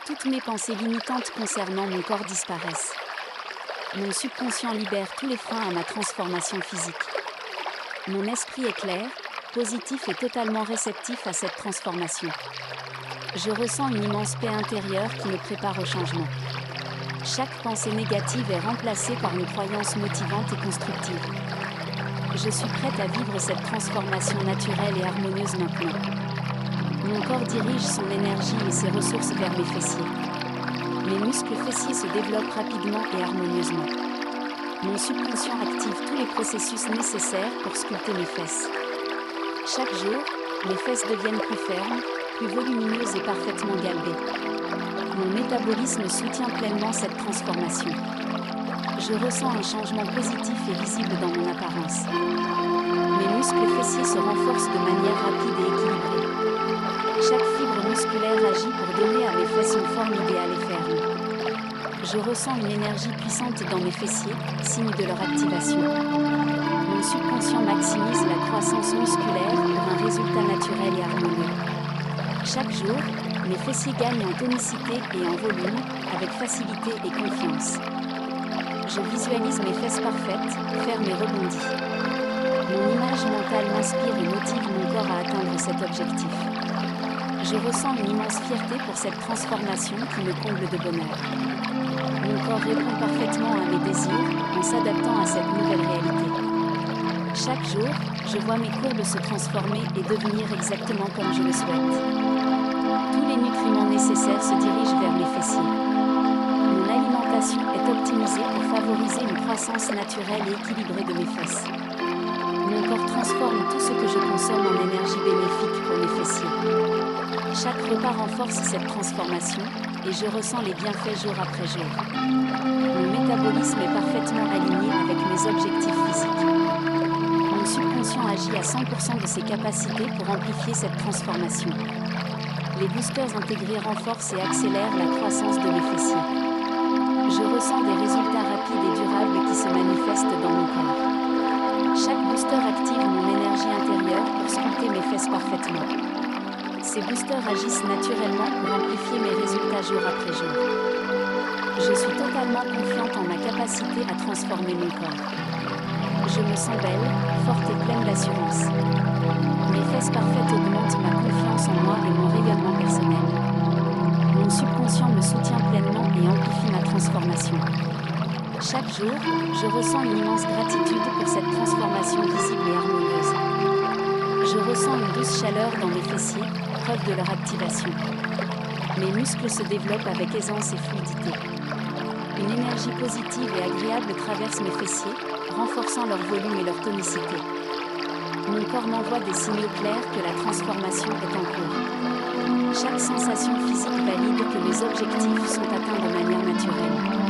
Toutes mes pensées limitantes concernant mon corps disparaissent. Mon subconscient libère tous les freins à ma transformation physique. Mon esprit est clair, positif et totalement réceptif à cette transformation. Je ressens une immense paix intérieure qui me prépare au changement. Chaque pensée négative est remplacée par une croyance motivante et constructive. Je suis prête à vivre cette transformation naturelle et harmonieuse maintenant. Mon corps dirige son énergie et ses ressources vers mes fessiers. Mes muscles fessiers se développent rapidement et harmonieusement. Mon subconscient active tous les processus nécessaires pour sculpter mes fesses. Chaque jour, mes fesses deviennent plus fermes, plus volumineuses et parfaitement galbées. Mon métabolisme soutient pleinement cette transformation. Je ressens un changement positif et visible dans mon apparence. Mes muscles fessiers se renforcent de manière rapide et équilibrée. Chaque fibre musculaire agit pour donner à mes fesses une forme idéale et ferme. Je ressens une énergie puissante dans mes fessiers, signe de leur activation. Mon subconscient maximise la croissance musculaire pour un résultat naturel et harmonieux. Chaque jour, mes fessiers gagnent en tonicité et en volume, avec facilité et confiance. Je visualise mes fesses parfaites, fermes et rebondies. Mon image mentale m'inspire et motive mon corps à atteindre cet objectif. Je ressens une immense fierté pour cette transformation qui me comble de bonheur. Mon corps répond parfaitement à mes désirs en s'adaptant à cette nouvelle réalité. Chaque jour, je vois mes courbes se transformer et devenir exactement comme je le souhaite. Tous les nutriments nécessaires se dirigent vers mes fessiers. Mon alimentation est optimisée pour favoriser une croissance naturelle et équilibrée de mes fesses. Mon corps transforme tout ce que je consomme en énergie bénéfique pour mes fessiers. Chaque repas renforce cette transformation et je ressens les bienfaits jour après jour. Mon métabolisme est parfaitement aligné avec mes objectifs physiques. Mon subconscient agit à 100% de ses capacités pour amplifier cette transformation. Les boosters intégrés renforcent et accélèrent la croissance de mes fessiers. Je ressens des résultats rapides et durables qui se manifestent dans mon corps. Chaque booster active mon énergie intérieure pour sculpter mes fesses parfaitement. Ces boosters agissent naturellement pour amplifier mes résultats jour après jour. Je suis totalement confiante en ma capacité à transformer mon corps. Je me sens belle, forte et pleine d'assurance. Mes fesses parfaites augmentent ma confiance en moi et mon rayonnement personnel. Mon subconscient me soutient pleinement et amplifie ma transformation. Chaque jour, je ressens une immense gratitude pour cette transformation visible et harmonieuse. Je ressens une douce chaleur dans mes fessiers, preuve de leur activation. Mes muscles se développent avec aisance et fluidité. Une énergie positive et agréable traverse mes fessiers, renforçant leur volume et leur tonicité. Mon corps m'envoie des signaux clairs que la transformation est en cours. Chaque sensation physique valide que mes objectifs sont atteints de manière naturelle.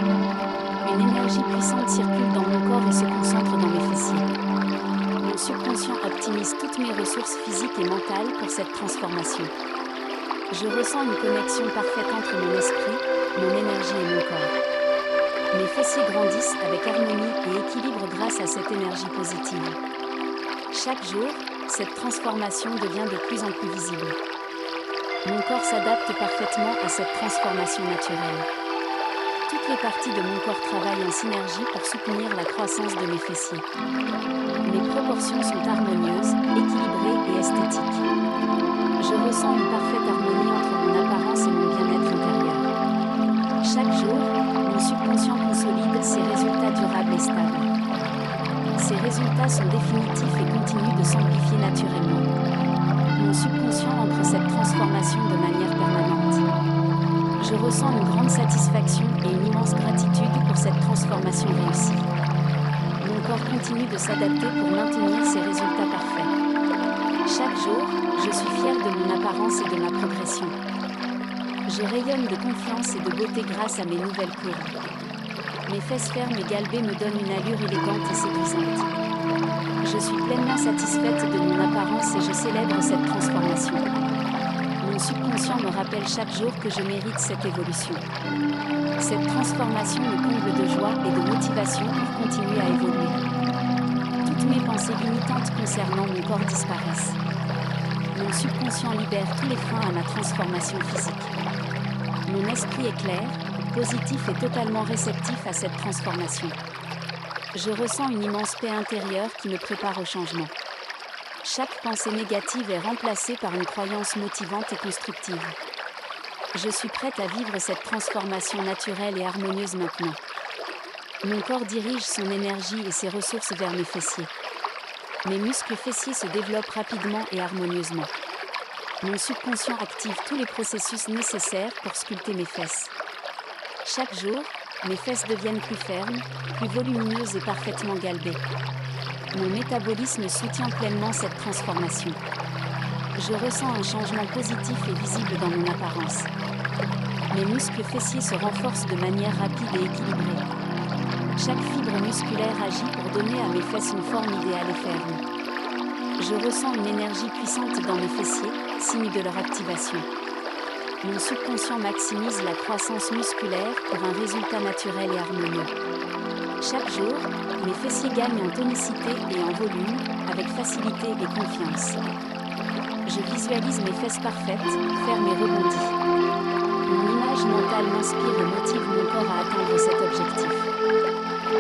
Une énergie puissante circule dans mon corps et se concentre dans mes fessiers. Mon subconscient optimise toutes mes ressources physiques et mentales pour cette transformation. Je ressens une connexion parfaite entre mon esprit, mon énergie et mon corps. Mes fessiers grandissent avec harmonie et équilibre grâce à cette énergie positive. Chaque jour, cette transformation devient de plus en plus visible. Mon corps s'adapte parfaitement à cette transformation naturelle. Toutes les parties de mon corps travaillent en synergie pour soutenir la croissance de mes fessiers. Mes proportions sont harmonieuses, équilibrées et esthétiques. Je ressens une parfaite harmonie entre mon apparence et mon bien-être intérieur. Chaque jour, mon subconscient consolide ses résultats durables et stables. Ces résultats sont définitifs et continuent de s'amplifier naturellement. Mon subconscient ancre cette transformation de manière permanente. Je ressens une grande satisfaction et une immense gratitude pour cette transformation réussie. Mon corps continue de s'adapter pour maintenir ses résultats parfaits. Chaque jour, je suis fière de mon apparence et de ma progression. Je rayonne de confiance et de beauté grâce à mes nouvelles courbes. Mes fesses fermes et galbées me donnent une allure élégante et séduisante. Je suis pleinement satisfaite de mon apparence et je célèbre cette transformation. Mon subconscient me rappelle chaque jour que je mérite cette évolution. Cette transformation me comble de joie et de motivation pour continuer à évoluer. Toutes mes pensées limitantes concernant mon corps disparaissent. Mon subconscient libère tous les freins à ma transformation physique. Mon esprit est clair, positif et totalement réceptif à cette transformation. Je ressens une immense paix intérieure qui me prépare au changement. Chaque pensée négative est remplacée par une croyance motivante et constructive. Je suis prête à vivre cette transformation naturelle et harmonieuse maintenant. Mon corps dirige son énergie et ses ressources vers mes fessiers. Mes muscles fessiers se développent rapidement et harmonieusement. Mon subconscient active tous les processus nécessaires pour sculpter mes fesses. Chaque jour, mes fesses deviennent plus fermes, plus volumineuses et parfaitement galbées. Mon métabolisme soutient pleinement cette transformation. Je ressens un changement positif et visible dans mon apparence. Mes muscles fessiers se renforcent de manière rapide et équilibrée. Chaque fibre musculaire agit pour donner à mes fesses une forme idéale et ferme. Je ressens une énergie puissante dans mes fessiers, signe de leur activation. Mon subconscient maximise la croissance musculaire pour un résultat naturel et harmonieux. Chaque jour, mes fessiers gagnent en tonicité et en volume, avec facilité et confiance. Je visualise mes fesses parfaites, fermes et rebondies. Mon image mentale m'inspire et motive mon corps à atteindre cet objectif.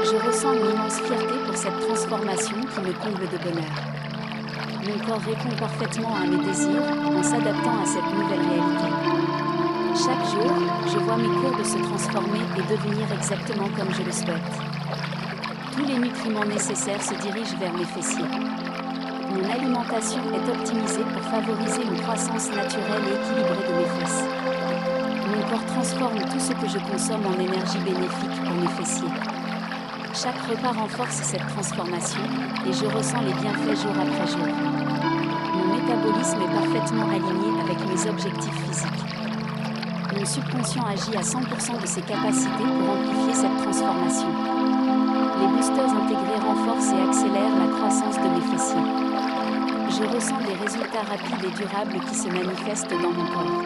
Je ressens une immense fierté pour cette transformation qui me comble de bonheur. Mon corps répond parfaitement à mes désirs en s'adaptant à cette nouvelle réalité. Chaque jour, je vois mes courbes se transformer et devenir exactement comme je le souhaite. Tous les nutriments nécessaires se dirigent vers mes fessiers. Mon alimentation est optimisée pour favoriser une croissance naturelle et équilibrée de mes fesses. Mon corps transforme tout ce que je consomme en énergie bénéfique pour mes fessiers. Chaque repas renforce cette transformation et je ressens les bienfaits jour après jour. Mon métabolisme est parfaitement aligné avec mes objectifs physiques. Mon subconscient agit à 100% de ses capacités pour amplifier cette transformation. Les boosters intégrés renforcent et accélèrent la croissance de mes fessiers. Je ressens des résultats rapides et durables qui se manifestent dans mon corps.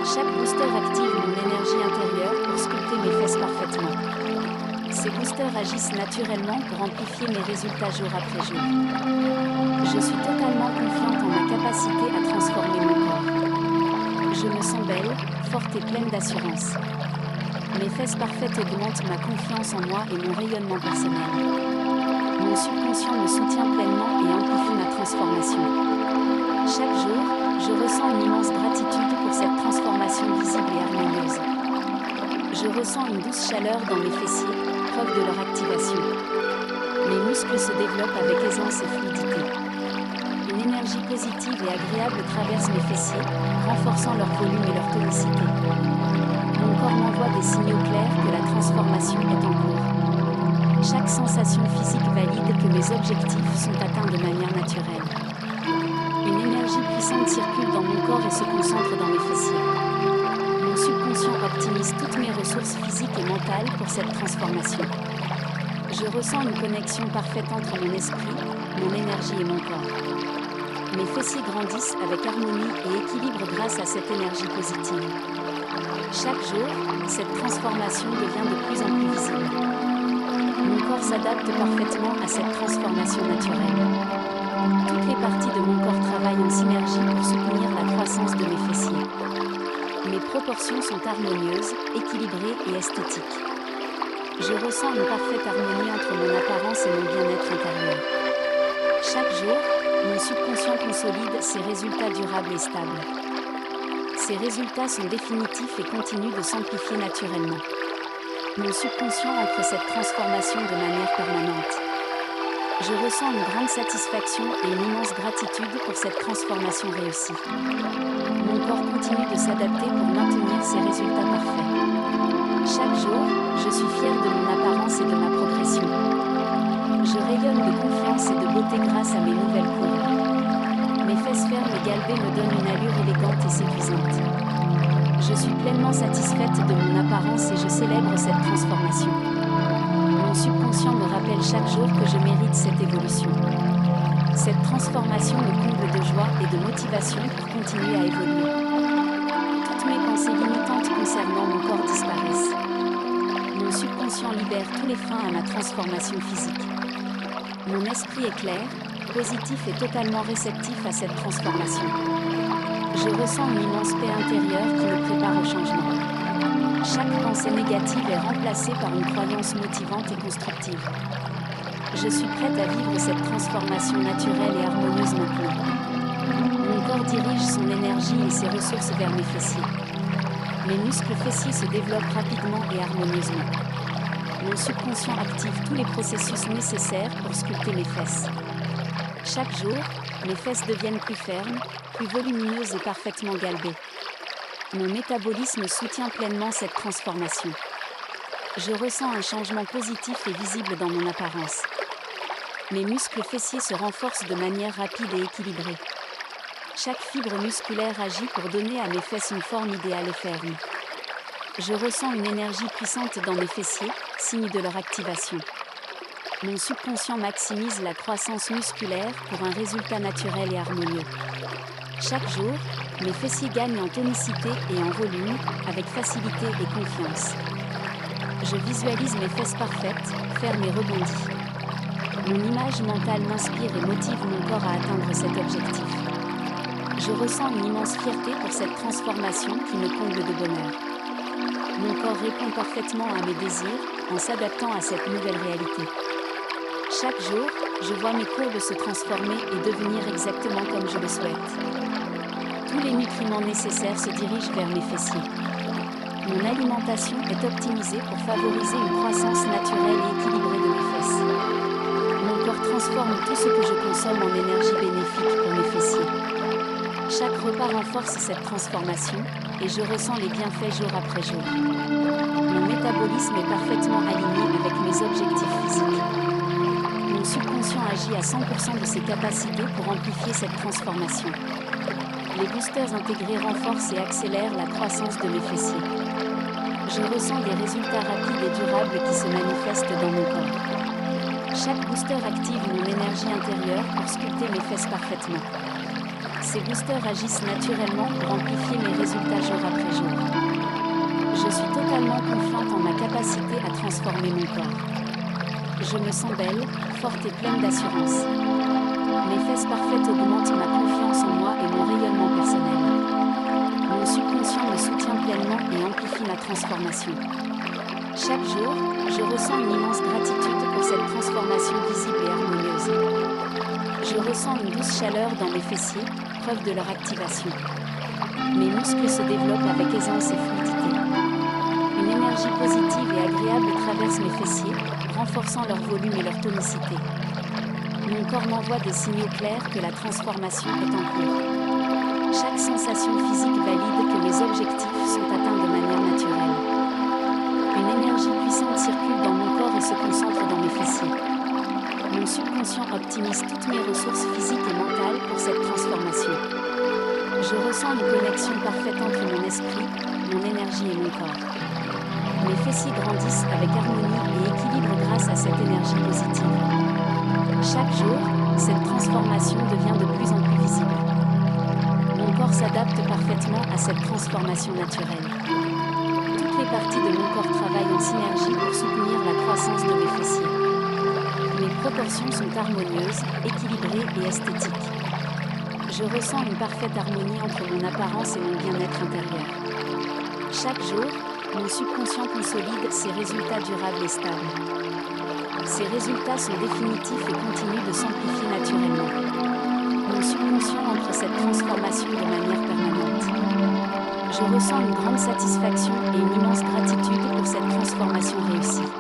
Chaque booster active mon énergie intérieure pour sculpter mes fesses parfaitement. Ces boosters agissent naturellement pour amplifier mes résultats jour après jour. Je suis totalement confiante en ma capacité à transformer mon corps. Je me sens belle, forte et pleine d'assurance. Mes fesses parfaites augmentent ma confiance en moi et mon rayonnement personnel. Mon subconscient me soutient pleinement et amplifie ma transformation. Chaque jour, je ressens une immense gratitude pour cette transformation visible et harmonieuse. Je ressens une douce chaleur dans mes fessiers, preuve de leur activation. Mes muscles se développent avec aisance et fluidité. Une énergie positive et agréable traverse mes fessiers, renforçant leur volume et leur tonicité. Mon corps m'envoie des signaux clairs que la transformation est en cours. Chaque sensation physique valide que mes objectifs sont atteints de manière naturelle. Une énergie puissante circule dans mon corps et se concentre dans mes fessiers. Mon subconscient optimise toutes mes ressources physiques et mentales pour cette transformation. Je ressens une connexion parfaite entre mon esprit, mon énergie et mon corps. Mes fessiers grandissent avec harmonie et équilibre grâce à cette énergie positive. Chaque jour, cette transformation devient de plus en plus visible. Mon corps s'adapte parfaitement à cette transformation naturelle. Toutes les parties de mon corps travaillent en synergie pour soutenir la croissance de mes fessiers. Mes proportions sont harmonieuses, équilibrées et esthétiques. Je ressens une parfaite harmonie entre mon apparence et mon bien-être intérieur. Chaque jour, mon subconscient consolide ses résultats durables et stables. Ces résultats sont définitifs et continuent de s'amplifier naturellement. Mon subconscient ancre cette transformation de manière permanente. Je ressens une grande satisfaction et une immense gratitude pour cette transformation réussie. Mon corps continue de s'adapter pour maintenir ses résultats parfaits. Chaque jour, je suis fière de mon apparence et de ma progression. Je rayonne de confiance et de beauté grâce à mes nouvelles courbes. Mes fesses fermes et galbées me donnent une allure élégante et séduisante. Je suis pleinement satisfaite de mon apparence et je célèbre cette transformation. Mon subconscient me rappelle chaque jour que je mérite cette évolution. Cette transformation me comble de joie et de motivation pour continuer à évoluer. Toutes mes pensées limitantes concernant mon corps disparaissent. Mon subconscient libère tous les freins à ma transformation physique. Mon esprit est clair, positif et totalement réceptif à cette transformation. Je ressens une immense paix intérieure qui me prépare au changement. Chaque pensée négative est remplacée par une croyance motivante et constructive. Je suis prête à vivre cette transformation naturelle et harmonieuse maintenant. Mon corps dirige son énergie et ses ressources vers mes fessiers. Mes muscles fessiers se développent rapidement et harmonieusement. Mon subconscient active tous les processus nécessaires pour sculpter mes fesses. Chaque jour, mes fesses deviennent plus fermes, plus volumineuses et parfaitement galbées. Mon métabolisme soutient pleinement cette transformation. Je ressens un changement positif et visible dans mon apparence. Mes muscles fessiers se renforcent de manière rapide et équilibrée. Chaque fibre musculaire agit pour donner à mes fesses une forme idéale et ferme. Je ressens une énergie puissante dans mes fessiers, signe de leur activation. Mon subconscient maximise la croissance musculaire pour un résultat naturel et harmonieux. Chaque jour, mes fessiers gagnent en tonicité et en volume, avec facilité et confiance. Je visualise mes fesses parfaites, fermes et rebondies. Mon image mentale m'inspire et motive mon corps à atteindre cet objectif. Je ressens une immense fierté pour cette transformation qui me comble de bonheur. Mon corps répond parfaitement à mes désirs en s'adaptant à cette nouvelle réalité. Chaque jour, je vois mes courbes se transformer et devenir exactement comme je le souhaite. Tous les nutriments nécessaires se dirigent vers mes fessiers. Mon alimentation est optimisée pour favoriser une croissance naturelle et équilibrée de mes fesses. Mon corps transforme tout ce que je consomme en énergie bénéfique pour mes fessiers. Chaque repas renforce cette transformation et je ressens les bienfaits jour après jour. Mon métabolisme est parfaitement aligné avec mes objectifs physiques. Mon subconscient agit à 100% de ses capacités pour amplifier cette transformation. Les boosters intégrés renforcent et accélèrent la croissance de mes fessiers. Je ressens des résultats rapides et durables qui se manifestent dans mon corps. Chaque booster active mon énergie intérieure pour sculpter mes fesses parfaitement. Ces boosters agissent naturellement pour amplifier mes résultats jour après jour. Je suis totalement confiante en ma capacité à transformer mon corps. Je me sens belle, forte et pleine d'assurance. Mes fesses parfaites augmentent ma confiance en moi et mon rayonnement personnel. Mon subconscient me soutient pleinement et amplifie ma transformation. Chaque jour, je ressens une immense gratitude pour cette transformation visible et harmonieuse. Je ressens une douce chaleur dans mes fessiers, preuve de leur activation. Mes muscles se développent avec aisance et fluidité. Une énergie positive et agréable traverse mes fessiers, renforçant leur volume et leur tonicité. Mon corps m'envoie des signaux clairs que la transformation est en cours. Chaque sensation physique valide que mes objectifs sont atteints de manière naturelle. Une énergie puissante circule dans mon corps et se concentre dans mes fessiers. Mon subconscient optimise toutes mes ressources physiques et mentales pour cette transformation. Je ressens une connexion parfaite entre mon esprit, mon énergie et mon corps. Mes fessiers grandissent avec harmonie et équilibre grâce à cette énergie positive. Chaque jour, cette transformation devient de plus en plus visible. Mon corps s'adapte parfaitement à cette transformation naturelle. Toutes les parties de mon corps travaillent en synergie pour soutenir la croissance de mes fessiers. Mes proportions sont harmonieuses, équilibrées et esthétiques. Je ressens une parfaite harmonie entre mon apparence et mon bien-être intérieur. Chaque jour, mon subconscient consolide ses résultats durables et stables. Ces résultats sont définitifs et continuent de s'amplifier naturellement. Mon subconscient entre cette transformation de manière permanente. Je ressens une grande satisfaction et une immense gratitude pour cette transformation réussie.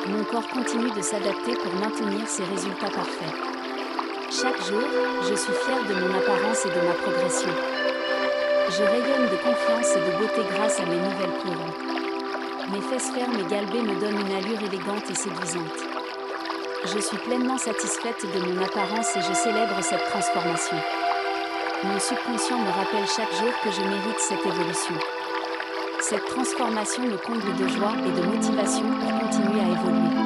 Mon corps continue de s'adapter pour maintenir ses résultats parfaits. Chaque jour, je suis fière de mon apparence et de ma progression. Je rayonne de confiance et de beauté grâce à mes nouvelles courbes. Mes fesses fermes et galbées me donnent une allure élégante et séduisante. Je suis pleinement satisfaite de mon apparence et je célèbre cette transformation. Mon subconscient me rappelle chaque jour que je mérite cette évolution. Cette transformation me comble de joie et de motivation pour continuer à évoluer.